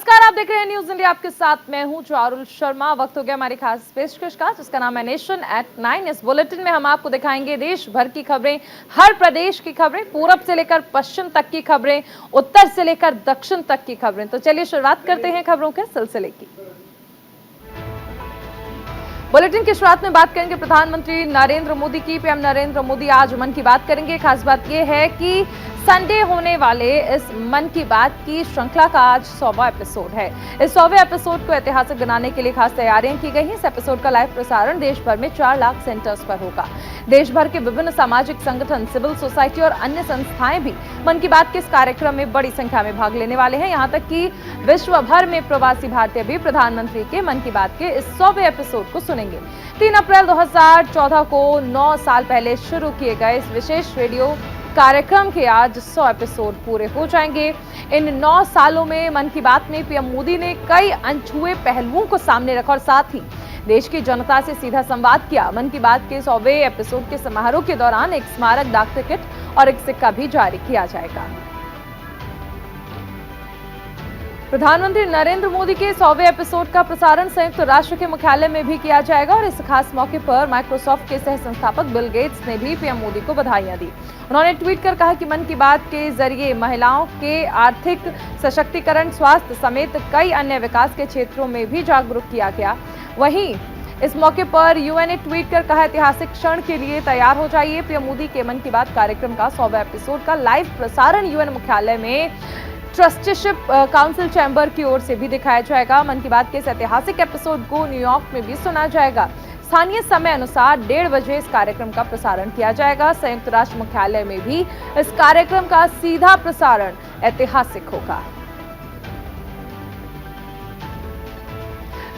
नमस्कार, आप देख रहे हैं न्यूज इंडिया। आपके साथ मैं हूं चारुल शर्मा। वक्त हो गया हमारी खास पेशकश का, जिसका नाम है नेशन एट 9। इस बुलेटिन में हम आपको दिखाएंगे देश भर की खबरें, हर प्रदेश की खबरें, पूरब से लेकर पश्चिम तक की खबरें, उत्तर से लेकर दक्षिण तक की खबरें। तो चलिए शुरुआत करते हैं खबरों के सिलसिले की। बुलेटिन की शुरुआत में बात करेंगे प्रधानमंत्री नरेंद्र मोदी की। पीएम नरेंद्र मोदी आज मन की बात करेंगे। खास बात यह है कि संडे होने वाले इस मन की बात की श्रृंखला का आज 100वां एपिसोड है। इस 100वें एपिसोड को ऐतिहासिक बनाने के लिए खास तैयारियां की गई हैं। इस एपिसोड का लाइव प्रसारण देश भर में 4 लाख सेंटर्स पर होगा। देश भर के विभिन्न सामाजिक संगठन, सिविल सोसाइटी और अन्य संस्थाएं भी मन की बात के इस कार्यक्रम में बड़ी संख्या में भाग लेने वाले हैं। यहाँ तक कि विश्व भर में प्रवासी भारतीय भी प्रधानमंत्री के मन की बात के इस 100वें एपिसोड को सुनेंगे। 3 अप्रैल 2014 को 9 साल पहले शुरू किए गए इस विशेष रेडियो कार्यक्रम के आज 100 एपिसोड पूरे हो जाएंगे। इन 9 सालों में मन की बात में पीएम मोदी ने कई अनछुए पहलुओं को सामने रखा और साथ ही देश की जनता से सीधा संवाद किया। मन की बात के 100वें एपिसोड के समारोह के दौरान एक स्मारक डाक टिकट और एक सिक्का भी जारी किया जाएगा। प्रधानमंत्री नरेंद्र मोदी के 100वें एपिसोड का प्रसारण संयुक्त राष्ट्र के मुख्यालय में भी किया जाएगा और इस खास मौके पर माइक्रोसॉफ्ट के सह संस्थापक बिल गेट्स ने भी पीएम मोदी को बधाइयां दी। उन्होंने ट्वीट कर कहा कि मन की बात के जरिए महिलाओं के आर्थिक सशक्तिकरण, स्वास्थ्य समेत कई अन्य विकास के क्षेत्रों में भी जागरूक किया गया। वहीं इस मौके पर यूएन ने ट्वीट कर कहा, ऐतिहासिक क्षण के लिए तैयार हो जाइए। पीएम मोदी के मन की बात कार्यक्रम का 100वां एपिसोड का लाइव प्रसारण यूएन मुख्यालय में ट्रस्टीशिप काउंसिल चैम्बर की ओर से भी दिखाया जाएगा। मन की बात के इस ऐतिहासिक एपिसोड को न्यूयॉर्क में भी सुना जाएगा। स्थानीय समय अनुसार 1:30 बजे इस कार्यक्रम का प्रसारण किया जाएगा। संयुक्त राष्ट्र मुख्यालय में भी इस कार्यक्रम का सीधा प्रसारण ऐतिहासिक होगा।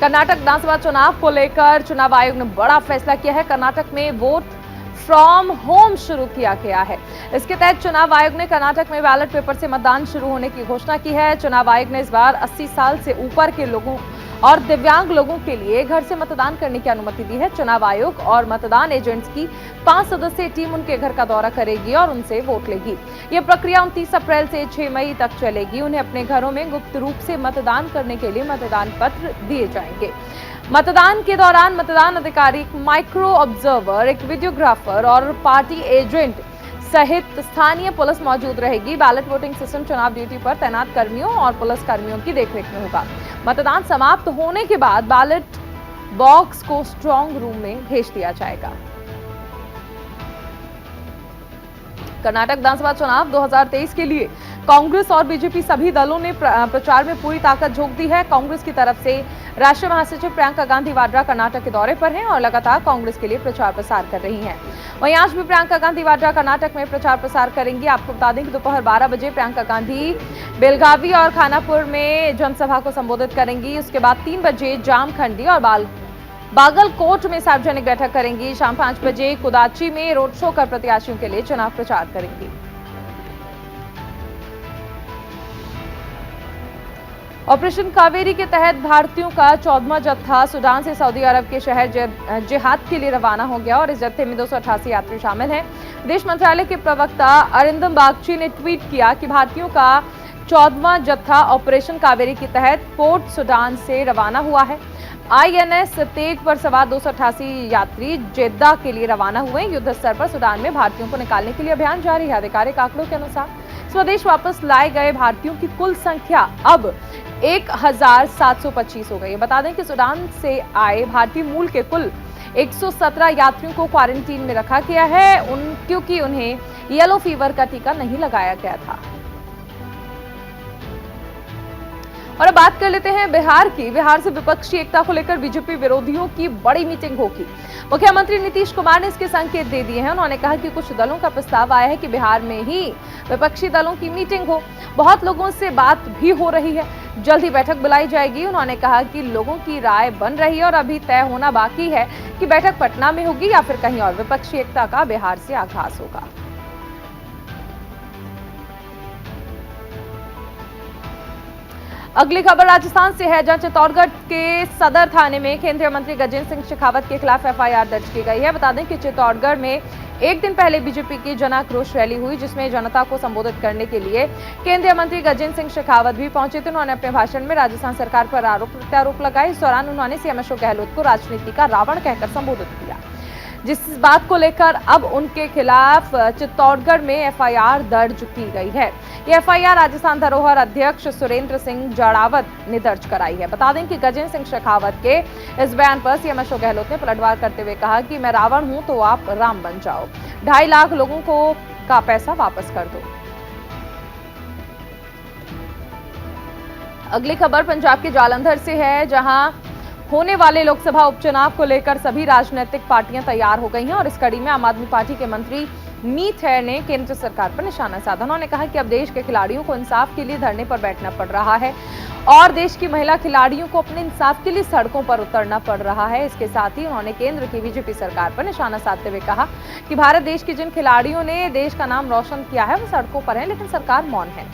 कर्नाटक विधानसभा चुनाव को लेकर चुनाव आयोग ने बड़ा फैसला किया है। कर्नाटक में वोट फ्रॉम होम शुरू किया गया है। इसके तहत चुनाव आयोग ने कर्नाटक में बैलेट पेपर से मतदान शुरू होने की घोषणा की है। चुनाव आयोग ने इस बार 80 साल से ऊपर के लोगों और दिव्यांग लोगों के लिए घर से मतदान करने की अनुमति दी है। चुनाव आयोग और मतदान एजेंट्स की 5 सदस्यीय टीम उनके घर का दौरा करेगी और उनसे वोट लेगी। यह प्रक्रिया 29 अप्रैल से 6 मई तक चलेगी। उन्हें अपने घरों में गुप्त रूप से मतदान करने के लिए मतदान पत्र दिए जाएंगे। मतदान के दौरान मतदान अधिकारी, माइक्रो ऑब्जर्वर, एक वीडियोग्राफर और पार्टी एजेंट सहित स्थानीय पुलिस मौजूद रहेगी। बैलेट वोटिंग सिस्टम चुनाव ड्यूटी पर तैनात कर्मियों और पुलिस कर्मियों की देखरेख में होगा। मतदान समाप्त होने के बाद बैलेट बॉक्स को स्ट्रांग रूम में भेज दिया जाएगा। कर्नाटक विधानसभा चुनाव 2023 के लिए कांग्रेस और बीजेपी सभी दलों ने प्रचार में पूरी ताकत झोंक दी है। कांग्रेस की तरफ से राष्ट्रीय महासचिव प्रियंका गांधी वाड्रा कर्नाटक के दौरे पर हैं और लगातार कांग्रेस के लिए प्रचार प्रसार कर रही हैं। वहीं आज भी प्रियंका गांधी वाड्रा कर्नाटक में प्रचार प्रसार करेंगी। आपको बता दें कि दोपहर 12 बजे प्रियंका गांधी बेलगावी और खानापुर में जनसभा को संबोधित करेंगी। उसके बाद 3 बजे जामखंडी और बागलकोट में सार्वजनिक बैठक करेंगी। शाम 5 बजे कुदाची में रोड शो कर प्रत्याशियों के लिए चुनाव प्रचार करेंगी। ऑपरेशन कावेरी के तहत भारतीयों का 14वां जत्था सूडान से सऊदी अरब के शहर जिहाद के लिए रवाना हो गया और इस जत्थे में 288 यात्री शामिल हैं। विदेश मंत्रालय के प्रवक्ता अरिंदम बागची ने ट्वीट किया कि भारतीयों का 14वां जत्था ऑपरेशन कावेरी के तहत पोर्ट सूडान से रवाना हुआ है। आईएनएस तेज पर सवार 288 यात्री जेद्दा के लिए रवाना हुए। युद्ध स्तर पर सूडान में भारतीयों को निकालने के लिए अभियान जारी है। आधिकारिक आंकड़ों के अनुसार स्वदेश वापस लाए गए भारतीयों की कुल संख्या अब 1725 हो गई है। बता दें कि सूडान से आए भारतीय मूल के कुल 117 यात्रियों को क्वारंटीन में रखा गया है क्योंकि उन्हें येलो फीवर का टीका नहीं लगाया गया था। और अब बात कर लेते हैं बिहार की। बिहार से विपक्षी एकता को लेकर बीजेपी विरोधियों की बड़ी मीटिंग होगी। मुख्यमंत्री नीतीश कुमार ने इसके संकेत दे दिए हैं। उन्होंने कहा कि कुछ दलों का प्रस्ताव आया है कि बिहार में ही विपक्षी दलों की मीटिंग हो। बहुत लोगों से बात भी हो रही है, जल्द ही बैठक बुलाई जाएगी। उन्होंने कहा कि लोगों की राय बन रही है और अभी तय होना बाकी है कि बैठक पटना में होगी या फिर कहीं और। विपक्षी एकता का बिहार से आगाज होगा। अगली खबर राजस्थान से है, जहां चित्तौड़गढ़ के सदर थाने में केंद्रीय मंत्री गजेंद्र सिंह शेखावत के खिलाफ एफआईआर दर्ज की गई है। बता दें कि चित्तौड़गढ़ में एक दिन पहले बीजेपी की जन आक्रोश रैली हुई, जिसमें जनता को संबोधित करने के लिए केंद्रीय मंत्री गजेंद्र सिंह शेखावत भी पहुंचे थे। उन्होंने अपने भाषण में राजस्थान सरकार पर आरोप प्रत्यारोप लगाए। इस दौरान उन्होंने सीएम अशोक गहलोत को राजनीति का रावण कहकर संबोधित किया, जिस बात को लेकर अब उनके खिलाफ चित्तौड़गढ़ में एफआईआर दर्ज की गई है। ये एफआईआर राजस्थान धरोहर अध्यक्ष सुरेंद्र सिंह जड़ावत ने दर्ज कराई है। बता दें कि गजेंद्र सिंह शेखावत के इस बयान पर सीएम अशोक गहलोत ने पलटवार करते हुए कहा कि मैं रावण हूं तो आप राम बन जाओ, 2.5 लाख लोगों को का पैसा वापस कर दो। अगली खबर पंजाब के जालंधर से है, जहां होने वाले लोकसभा उपचुनाव को लेकर सभी राजनीतिक पार्टियां तैयार हो गई हैं और इस कड़ी में आम आदमी पार्टी के मंत्री मीत है ने केंद्र सरकार पर निशाना साधा। उन्होंने कहा कि अब देश के खिलाड़ियों को इंसाफ के लिए धरने पर बैठना पड़ रहा है और देश की महिला खिलाड़ियों को अपने इंसाफ के लिए सड़कों पर उतरना पड़ रहा है। इसके साथ ही उन्होंने केंद्र की बीजेपी सरकार पर निशाना साधते हुए कहा कि भारत देश के जिन खिलाड़ियों ने देश का नाम रोशन किया है वो सड़कों पर है, लेकिन सरकार मौन है।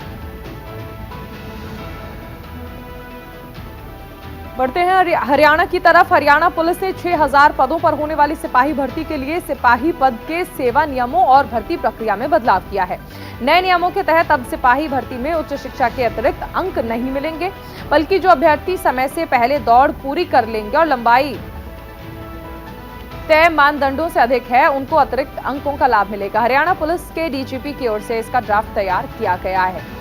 बढ़ते हैं हरियाणा की तरफ। हरियाणा पुलिस ने 6000 पदों पर होने वाली सिपाही भर्ती के लिए सिपाही पद के सेवा नियमों और भर्ती प्रक्रिया में बदलाव किया है। नए नियमों के तहत अब सिपाही भर्ती में उच्च शिक्षा के अतिरिक्त अंक नहीं मिलेंगे, बल्कि जो अभ्यर्थी समय से पहले दौड़ पूरी कर लेंगे और लंबाई तय मानदंडों से अधिक है, उनको अतिरिक्त अंकों का लाभ मिलेगा। हरियाणा पुलिस के डीजीपी की ओर से इसका ड्राफ्ट तैयार किया गया है।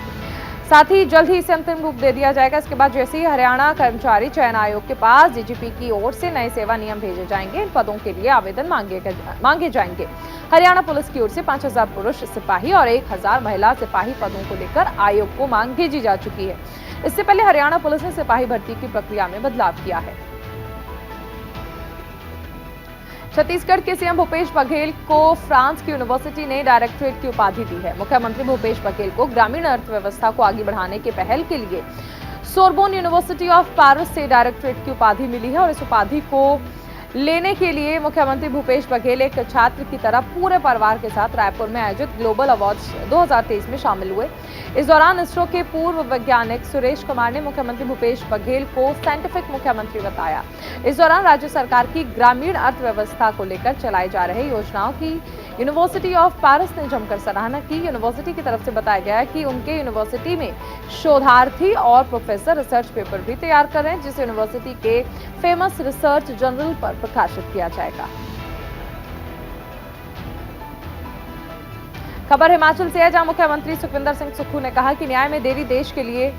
साथ ही जल्द ही इसे अंतिम रूप दे दिया जाएगा। इसके बाद जैसे ही हरियाणा कर्मचारी चयन आयोग के पास डीजीपी की ओर से नए सेवा नियम भेजे जाएंगे, इन पदों के लिए आवेदन मांगे जाएंगे। हरियाणा पुलिस की ओर से 5000 पुरुष सिपाही और 1000 महिला सिपाही पदों को लेकर आयोग को मांग भेजी जा चुकी है। इससे पहले हरियाणा पुलिस ने सिपाही भर्ती की प्रक्रिया में बदलाव किया है। छत्तीसगढ़ के सीएम भूपेश बघेल को फ्रांस की यूनिवर्सिटी ने डायरेक्टरेट की उपाधि दी है। मुख्यमंत्री भूपेश बघेल को ग्रामीण अर्थव्यवस्था को आगे बढ़ाने के पहल के लिए सोरबोन यूनिवर्सिटी ऑफ पेरिस से डायरेक्टरेट की उपाधि मिली है और इस उपाधि को लेने के लिए मुख्यमंत्री भूपेश बघेल एक छात्र की तरह पूरे परिवार के साथ रायपुर में आयोजित ग्लोबल अवार्ड्स 2023 में शामिल हुए। इस दौरान इसरो के पूर्व वैज्ञानिक सुरेश कुमार ने मुख्यमंत्री भूपेश बघेल को साइंटिफिक मुख्यमंत्री बताया। इस दौरान राज्य सरकार की ग्रामीण अर्थव्यवस्था को लेकर चलाई जा रही योजनाओं की यूनिवर्सिटी ऑफ पेरिस ने जमकर सराहना की। यूनिवर्सिटी की तरफ से बताया गया कि उनके यूनिवर्सिटी में शोधार्थी और प्रोफेसर रिसर्च पेपर भी तैयार कर रहे हैं, जिसे यूनिवर्सिटी के फेमस रिसर्च जर्नल पर प्रकाशित किया जाएगा। खबर हिमाचल से है, जहां मुख्यमंत्री सुखविंदर सिंह सुक्खू ने कहा कि न्याय में देरी देश के लिए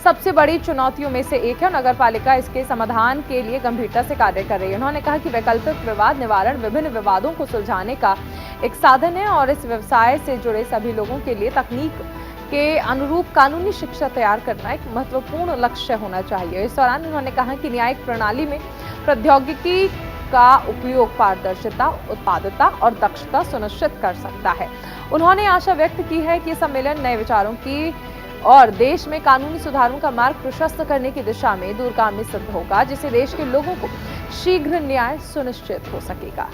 सबसे बड़ी चुनौतियों में से एक है और नगर पालिका इसके समाधान के लिए गंभीरता से कार्य कर रही है। उन्होंने कहा कि वैकल्पिक विवाद निवारण विभिन्न विवादों को सुलझाने का एक साधन है और इस व्यवसाय से जुड़े सभी लोगों के लिए तकनीक के अनुरूप कानूनी शिक्षा तैयार करना एक महत्वपूर्ण लक्ष्य होना चाहिए। इस दौरान उन्होंने कहा कि न्यायिक प्रणाली में प्रौद्योगिकी का उपयोग पारदर्शिता, उत्पादकता और दक्षता सुनिश्चित कर सकता है। उन्होंने आशा व्यक्त की है कि सम्मेलन नए विचारों की और देश में कानूनी सुधारों का मार्ग प्रशस्त करने की दिशा में दूरगामी सिद्ध होगा, जिससे देश के लोगों को शीघ्र न्याय सुनिश्चित हो सकेगा।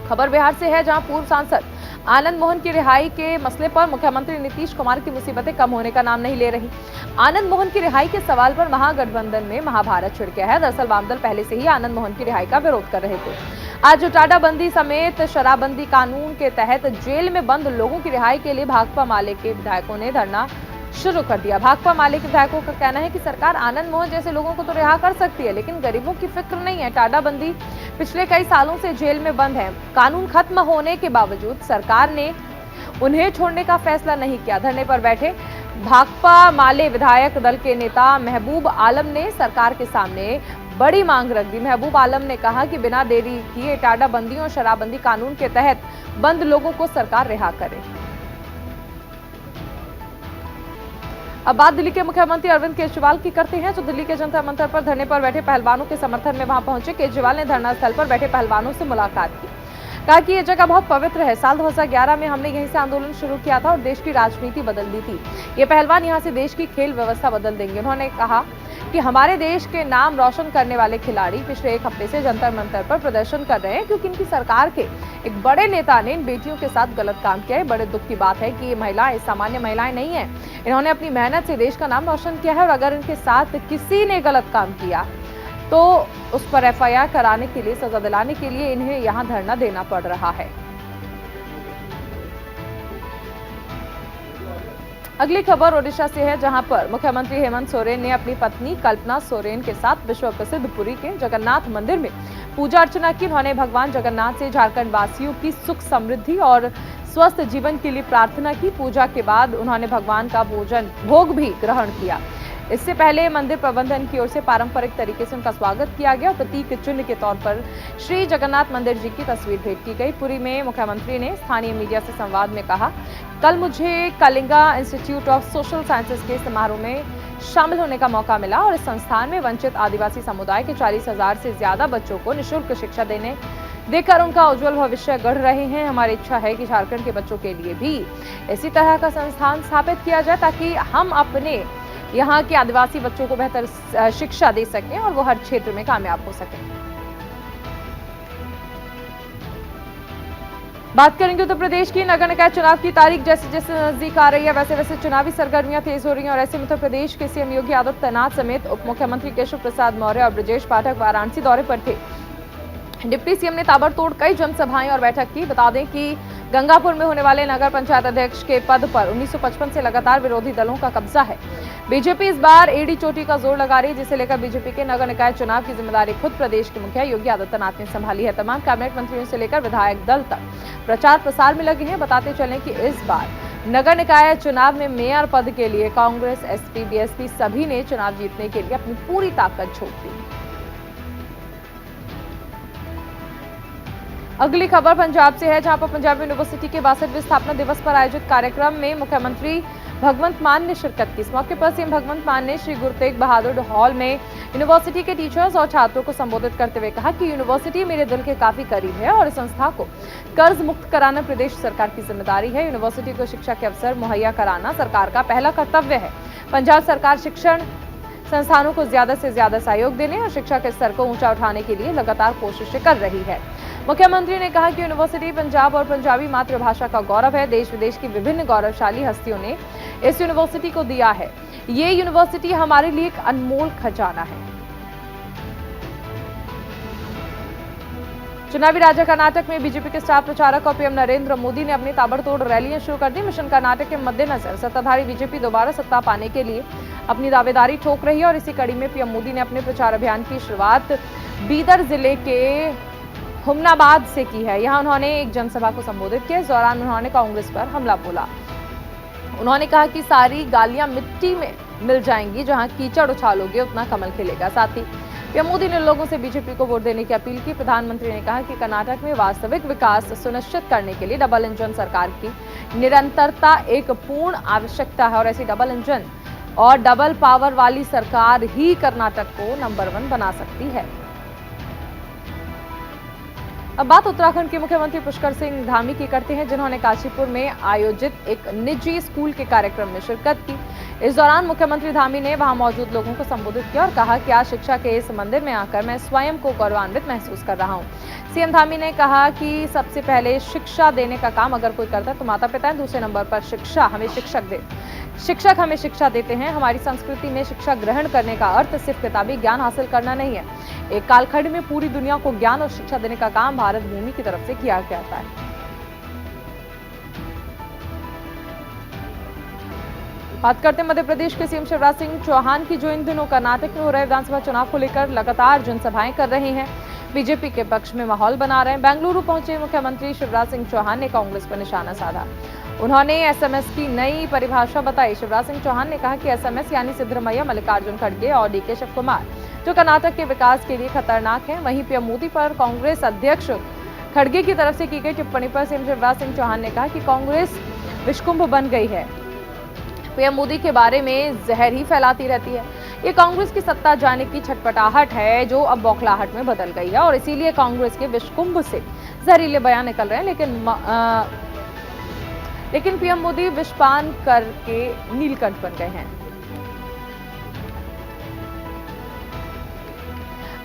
खबर बिहार से है, जहां पूर्व सांसद आनंद मोहन की रिहाई के मसले पर मुख्यमंत्री नीतीश कुमार की मुसीबतें कम होने का नाम नहीं ले रही। आनंद मोहन की रिहाई के सवाल पर महागठबंधन में महाभारत छिड़ गया है। दरअसल वामदल पहले से ही आनंद मोहन की रिहाई का विरोध कर रहे थे। आज टाडाबंदी समेत शराबबंदी कानून के तहत जेल में बंद लोगों की रिहाई के लिए भाकपा माले के विधायकों ने धरना शुरू कर दिया। भाकपा माले के विधायकों का कहना है कि सरकार आनंद मोहन जैसे लोगों को तो रिहा कर सकती है, लेकिन गरीबों की फिक्र नहीं है। टाडाबंदी पिछले कई सालों से जेल में बंद है। कानून खत्म होने के बावजूद सरकार ने उन्हें छोड़ने का फैसला नहीं किया। धरने पर बैठे भाकपा माले विधायक दल के नेता महबूब आलम ने सरकार के सामने बड़ी मांग रख दी। महबूब आलम ने कहा कि बिना देरी किए टाडाबंदी और शराबबंदी कानून के तहत बंद लोगों को सरकार रिहा करे। अब बात दिल्ली के मुख्यमंत्री अरविंद केजरीवाल की करते हैं, जो दिल्ली के जंतर मंतर पर धरने पर बैठे पहलवानों के समर्थन में वहां पहुंचे। केजरीवाल ने धरना स्थल पर बैठे पहलवानों से मुलाकात की, कहा कि ये जगह बहुत पवित्र है। साल 2011 में हमने यहीं से आंदोलन शुरू किया था और देश की राजनीति बदल दी थी। ये पहलवान यहाँ से देश की खेल व्यवस्था बदल देंगे। उन्होंने कहा कि हमारे देश के नाम रोशन करने वाले खिलाड़ी पिछले एक हफ्ते से जंतर मंतर पर प्रदर्शन कर रहे हैं, क्योंकि इनकी सरकार के एक बड़े नेता ने इन बेटियों के साथ गलत काम किया है। बड़े दुख की बात है कि ये महिलाएं सामान्य महिलाएं नहीं है। इन्होंने अपनी मेहनत से देश का नाम रोशन किया है और अगर इनके साथ किसी ने गलत काम किया तो उस पर एफआईआर कराने के लिए, सजा दिलाने के लिए इन्हें यहां धरना देना पड़ रहा है। अगली खबर ओडिशा से है, जहां पर मुख्यमंत्री हेमंत सोरेन ने अपनी पत्नी कल्पना सोरेन के साथ विश्व प्रसिद्ध पुरी के जगन्नाथ मंदिर में पूजा अर्चना की। उन्होंने भगवान जगन्नाथ से झारखंड वासियों की सुख समृद्धि और स्वस्थ जीवन के लिए प्रार्थना की। पूजा के बाद उन्होंने भगवान का भोग भी ग्रहण किया। इससे पहले मंदिर प्रबंधन की ओर से पारंपरिक तरीके से उनका स्वागत किया गया और प्रतीक चिन्ह के तौर पर श्री जगन्नाथ मंदिर जी की तस्वीर भेंट की गई। पुरी में मुख्यमंत्री ने स्थानीय मीडिया से संवाद में कहा, कल मुझे Kalinga institute of social sciences के समारोह में शामिल होने का मौका मिला और इस संस्थान में वंचित आदिवासी समुदाय के 40,000 से ज्यादा बच्चों को निःशुल्क शिक्षा देकर उनका उज्जवल भविष्य गढ़ रहे हैं। हमारी इच्छा है कि झारखंड के बच्चों के लिए भी इसी तरह का संस्थान स्थापित किया जाए, ताकि हम अपने यहाँ के आदिवासी बच्चों को बेहतर शिक्षा दे सकें और वो हर क्षेत्र में कामयाब हो सकें। बात करेंगे उत्तर प्रदेश की। नगर निकाय चुनाव की तारीख जैसे जैसे नजदीक आ रही है, वैसे वैसे चुनावी सरगर्मियां तेज हो रही हैं और ऐसे में उत्तर प्रदेश के सीएम योगी आदित्यनाथ समेत उप मुख्यमंत्री केशव प्रसाद मौर्य और ब्रजेश पाठक वाराणसी दौरे पर थे। डिप्टी सीएम ने ताबड़तोड़ कई जनसभाएं और बैठक की। बता दें कि गंगापुर में होने वाले नगर पंचायत अध्यक्ष के पद पर 1955 से लगातार विरोधी दलों का कब्जा है। बीजेपी इस बार एड़ी चोटी का जोर लगा रही है, जिसे लेकर बीजेपी के नगर निकाय चुनाव की जिम्मेदारी खुद प्रदेश के मुखिया योगी आदित्यनाथ ने संभाली है। तमाम कैबिनेट मंत्रियों से लेकर विधायक दल तक प्रचार प्रसार में लगे हैं। बताते चलें कि इस बार नगर निकाय चुनाव में मेयर पद के लिए कांग्रेस, एसपी, बीएसपी सभी ने चुनाव जीतने के लिए अपनी पूरी ताकत झोंक दी। अगली खबर पंजाब से है, जहां पर पंजाब यूनिवर्सिटी के 62वें स्थापना दिवस पर आयोजित कार्यक्रम में मुख्यमंत्री भगवंत मान ने शिरकत की। इस मौके पर सीएम भगवंत मान ने श्री गुरु तेग बहादुर हॉल में यूनिवर्सिटी के टीचर्स और छात्रों को संबोधित करते हुए कहा कि यूनिवर्सिटी मेरे दिल के काफी करीब है और इस संस्था को कर्ज मुक्त कराना प्रदेश सरकार की जिम्मेदारी है। यूनिवर्सिटी को शिक्षा के अवसर मुहैया कराना सरकार का पहला कर्तव्य है। पंजाब सरकार शिक्षण संस्थानों को ज्यादा से ज्यादा सहयोग देने और शिक्षा के स्तर को ऊंचा उठाने के लिए लगातार कोशिशें कर रही है। मुख्यमंत्री ने कहा कि यूनिवर्सिटी पंजाब और पंजाबी मातृभाषा का गौरव है। देश विदेश की विभिन्न गौरवशाली हस्तियों ने इस यूनिवर्सिटी को दिया है। ये यूनिवर्सिटी हमारे लिए एक अनमोल खजाना है। चुनावी राजा कर्नाटक में बीजेपी के स्टार प्रचारक और पीएम नरेंद्र मोदी ने अपनी ताबड़तोड़ रैलियां शुरू कर दी। मिशन कर्नाटक के मद्देनजर सत्ताधारी बीजेपी दोबारा सत्ता पाने के लिए अपनी दावेदारी ठोक रही है और इसी कड़ी में पीएम मोदी ने अपने प्रचार अभियान की शुरुआत बीदर जिले के हुमनाबाद से की है। यहां उन्होंने एक जनसभा को संबोधित किया। इस दौरान उन्होंने कांग्रेस पर हमला बोला। उन्होंने कहा कि सारी गालियां मिट्टी में मिल जाएंगी, जहां कीचड़ उछालोगे उतना कमल खिलेगा। साथ ही पीएम मोदी ने लोगों से बीजेपी को वोट देने की अपील की। प्रधानमंत्री ने कहा कि कर्नाटक में वास्तविक विकास सुनिश्चित करने के लिए डबल इंजन सरकार की निरंतरता एक पूर्ण आवश्यकता है और ऐसी डबल इंजन और डबल पावर वाली सरकार ही कर्नाटक को नंबर 1 बना सकती है। अब बात उत्तराखंड के मुख्यमंत्री पुष्कर सिंह धामी की करते हैं, जिन्होंने काशीपुर में आयोजित एक निजी स्कूल के कार्यक्रम में शिरकत की। इस दौरान मुख्यमंत्री धामी ने वहां मौजूद लोगों को संबोधित किया और कहा कि आज शिक्षा के इस मंदिर में आकर मैं स्वयं को गौरवान्वित महसूस कर रहा हूं। सीएम धामी ने कहा कि सबसे पहले शिक्षा देने का काम अगर कोई करता है तो माता पिता है, दूसरे नंबर पर शिक्षक हमें शिक्षा देते हैं। हमारी संस्कृति में शिक्षा ग्रहण करने का अर्थ सिर्फ किताबी ज्ञान हासिल करना नहीं है। एक कालखंड में पूरी दुनिया को ज्ञान और शिक्षा देने का काम भारत भूमि की तरफ से किया जाता है। बात करते हैं मध्य प्रदेश के सीएम शिवराज सिंह चौहान की, जो इन दिनों कर्नाटक में हो रहे विधानसभा चुनाव को लेकर लगातार जनसभाएं कर रहे हैं, बीजेपी के पक्ष में माहौल बना रहे हैं। बेंगलुरु पहुंचे मुख्यमंत्री शिवराज सिंह चौहान ने कांग्रेस पर निशाना साधा। उन्होंने एसएमएस की नई परिभाषा बताई। शिवराज सिंह चौहान ने कहा कि एसएमएस यानी सिद्धरमैया, मल्लिकार्जुन खड़गे और डीके शिव कुमार जो कर्नाटक के विकास के लिए खतरनाक है। वहीं पीएम मोदी पर कांग्रेस अध्यक्ष खड़गे की तरफ से की गई टिप्पणी पर सीएम शिवराज सिंह चौहान ने कहा कि कांग्रेस विषकुंभ बन गई है, पीएम मोदी के बारे में जहर ही फैलाती रहती है। ये कांग्रेस की सत्ता जाने की छटपटाहट है जो अब बौखलाहट में बदल गई है और इसीलिए कांग्रेस के विषकुंभ से जहरीले बयान निकल रहे हैं। लेकिन पीएम मोदी विषपान करके नीलकंठ बन गए हैं।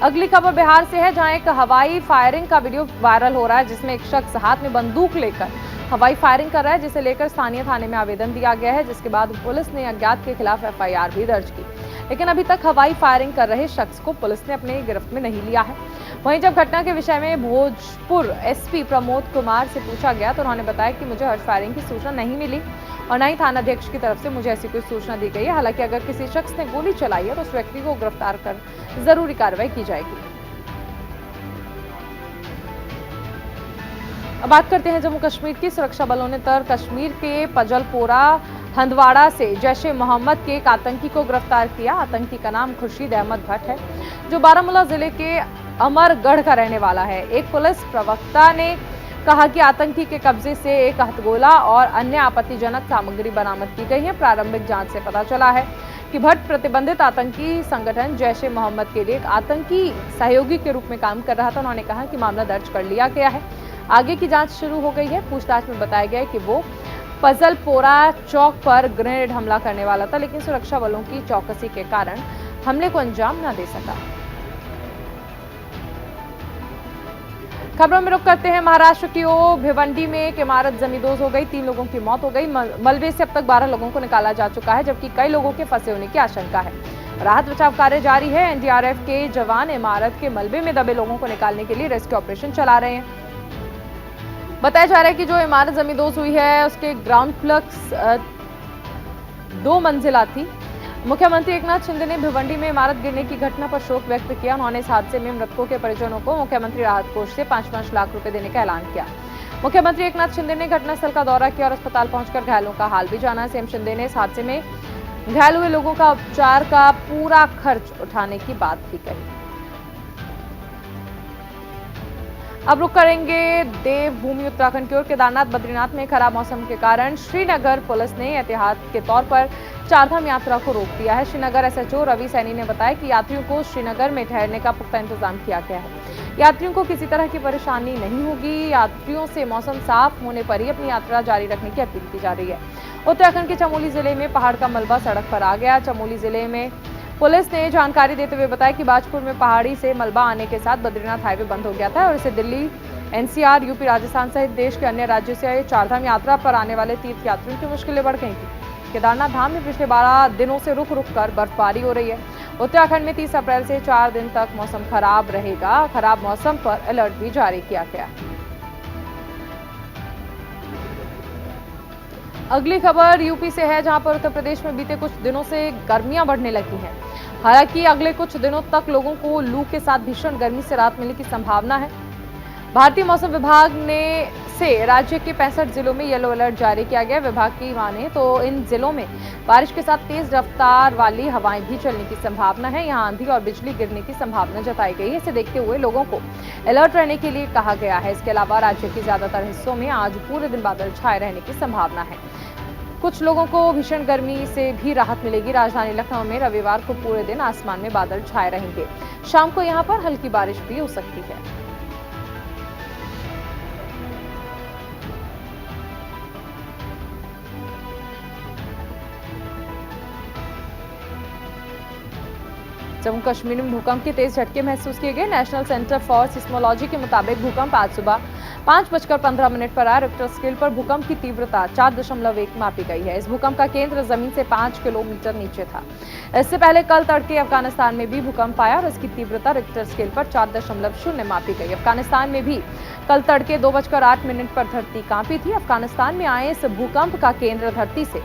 अगली खबर बिहार से है, जहां एक हवाई फायरिंग का वीडियो वायरल हो रहा है, जिसमें एक शख्स हाथ में बंदूक लेकर हवाई फायरिंग कर रहा है, जिसे लेकर स्थानीय थाने में आवेदन दिया गया है, जिसके बाद पुलिस ने अज्ञात के खिलाफ एफआईआर भी दर्ज की। लेकिन अभी तक हवाई फायरिंग कर रहे शख्स को पुलिस ने अपने गिरफ्त में नहीं लिया है। वहीं जब घटना के विषय में भोजपुर एसपी प्रमोद कुमार से पूछा गया तो उन्होंने बताया कि मुझे हर्ष फायरिंग की सूचना नहीं मिली और न ही थानाध्यक्ष की तरफ से मुझे ऐसी कोई सूचना दी गई है। हालांकि अगर किसी शख्स ने गोली चलाई है तो उस व्यक्ति को गिरफ्तार कर जरूरी कार्रवाई की जाएगी। अब बात करते हैं जम्मू कश्मीर की। सुरक्षा बलों ने उत्तर कश्मीर के पजलपोरा हंदवाड़ा से जैश ए मोहम्मद के एक आतंकी को गिरफ्तार किया। आतंकी का नाम खुर्शीद अहमद भट्ट है, जो बारामूला जिले के अमरगढ़ का रहने वाला है। एक पुलिस प्रवक्ता ने कहा कि आतंकी के कब्जे से एक हथगोला और अन्य आपत्तिजनक सामग्री बरामद की गई है। प्रारंभिक जांच से पता चला है कि भट्ट प्रतिबंधित आतंकी संगठन जैश ए मोहम्मद के लिए एक आतंकी सहयोगी के रूप में काम कर रहा था। उन्होंने कहा कि मामला दर्ज कर लिया गया है, आगे की जांच शुरू हो गई है। पूछताछ में बताया गया है कि वो पजलपोरा चौक पर ग्रेनेड हमला करने वाला था, लेकिन सुरक्षा बलों की चौकसी के कारण हमले को अंजाम न दे सका। खबरों में रुख करते हैं महाराष्ट्र की ओर। भिवंडी में एक इमारत जमींदोज हो गई, 3 लोगों की मौत हो गई। मलबे से अब तक 12 लोगों को निकाला जा चुका है, जबकि कई लोगों के फंसे होने की आशंका है। राहत बचाव कार्य जारी है। एनडीआरएफ के जवान इमारत के मलबे में दबे लोगों को निकालने के लिए रेस्क्यू ऑपरेशन चला रहे हैं। बताया जा रहा है कि जो इमारत जमींदोज हुई है उसके ग्राउंड फ्लोर 2 मंजिला थी। मुख्यमंत्री एकनाथ शिंदे ने भिवंडी में इमारत गिरने की घटना पर शोक व्यक्त किया। उन्होंने इस हादसे में मृतकों के परिजनों को मुख्यमंत्री राहत कोष से 5-5 लाख रुपए देने का ऐलान किया। मुख्यमंत्री एकनाथ शिंदे ने घटनास्थल का दौरा किया और अस्पताल पहुंचकर घायलों का हाल भी जाना। सीएम शिंदे ने इस हादसे में घायल हुए लोगों का उपचार का पूरा खर्च उठाने की बात भी कही। अब रुक करेंगे देवभूमि उत्तराखंड की ओर। केदारनाथ बद्रीनाथ में खराब मौसम के कारण श्रीनगर पुलिस ने एहतियात के तौर पर चारधाम यात्रा को रोक दिया है। श्रीनगर एसएचओ रवि सैनी ने बताया कि यात्रियों को श्रीनगर में ठहरने का पुख्ता इंतजाम किया गया है। यात्रियों को किसी तरह की परेशानी नहीं होगी। यात्रियों से मौसम साफ होने पर ही अपनी यात्रा जारी रखने की अपील की जा रही है। उत्तराखंड के चमोली जिले में पहाड़ का मलबा सड़क पर आ गया। चमोली जिले में पुलिस ने जानकारी देते हुए बताया कि बाजपुर में पहाड़ी से मलबा आने के साथ बद्रीनाथ हाईवे बंद हो गया था और इसे दिल्ली, एनसीआर, यूपी, राजस्थान सहित देश के अन्य राज्यों से आए चारधाम यात्रा पर आने वाले तीर्थ यात्रियों की मुश्किलें बढ़ गई थी। केदारनाथ धाम में पिछले 12 दिनों से रुक रुक कर बर्फबारी हो रही है। उत्तराखंड में 30 अप्रैल से 4 दिन तक मौसम खराब रहेगा। खराब मौसम पर अलर्ट भी जारी किया गया। अगली खबर यूपी से है, जहां पर उत्तर प्रदेश में बीते कुछ दिनों से गर्मियां बढ़ने लगी हैं। हालांकि अगले कुछ दिनों तक लोगों को लू के साथ भीषण गर्मी से राहत मिलने की संभावना है। भारतीय मौसम विभाग से राज्य के 65 जिलों में येलो अलर्ट जारी किया गया। विभाग की माने तो इन जिलों में बारिश के साथ तेज रफ्तार वाली हवाएं भी चलने की संभावना है। यहां आंधी और बिजली गिरने की संभावना जताई गई है। इसे देखते हुए लोगों को अलर्ट रहने के लिए कहा गया है। इसके अलावा राज्य के ज्यादातर हिस्सों में आज पूरे दिन बादल छाए रहने की संभावना है। कुछ लोगों को भीषण गर्मी से भी राहत मिलेगी। राजधानी लखनऊ में रविवार को पूरे दिन आसमान में बादल छाए रहेंगे। शाम को यहां पर हल्की बारिश भी हो सकती है। जम्मू कश्मीर में भूकंप के तेज झटके महसूस किए गए। नेशनल सेंटर फॉर सिस्मोलॉजी के मुताबिक भूकंप आज सुबह 5:15 पर आया। रिक्टर स्केल पर भूकंप की तीव्रता 4.1 मापी गई है। इस भूकंप का केंद्र जमीन से 5 किलोमीटर नीचे था। इससे पहले कल तड़के अफगानिस्तान में भी भूकंप आया और इसकी तीव्रता रिक्टर स्केल पर 4.0 मापी गई। अफगानिस्तान में भी कल तड़के 2:08 पर धरती कांपी थी। अफगानिस्तान में आए इस भूकंप का केंद्र धरती से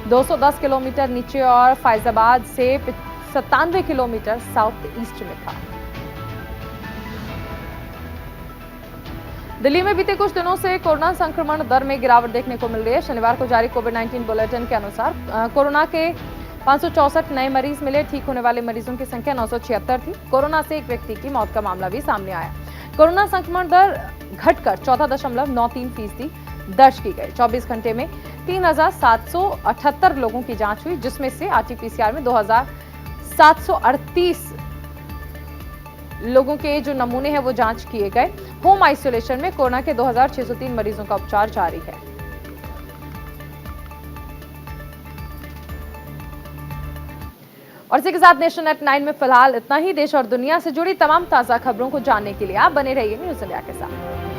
210 किलोमीटर नीचे और फैजाबाद से 97 किलोमीटर साउथ ईस्ट में था। दिल्ली में बीते कुछ दिनों से कोरोना संक्रमण दर में गिरावट देखने को मिल रही है। शनिवार को जारी कोविड-19 बुलेटिन के अनुसार कोरोना के 564 नए मरीज मिले। ठीक होने वाले मरीजों की संख्या 976 थी। कोरोना से एक व्यक्ति की मौत का मामला भी सामने आया। कोरोना संक्रमण दर घटकर 14.93% दर्ज की गई। 24 घंटे में 3778 लोगों की जांच हुई, जिसमें से आरटी-पीसीआर में 2738 लोगों के जो नमूने हैं वो जांच किए गए। होम आइसोलेशन में कोरोना के 2603 मरीजों का उपचार जारी है। और इसी के साथ नेशन एट 9 में फिलहाल इतना ही। देश और दुनिया से जुड़ी तमाम ताजा खबरों को जानने के लिए आप बने रहिए न्यूज़ इंडिया के साथ।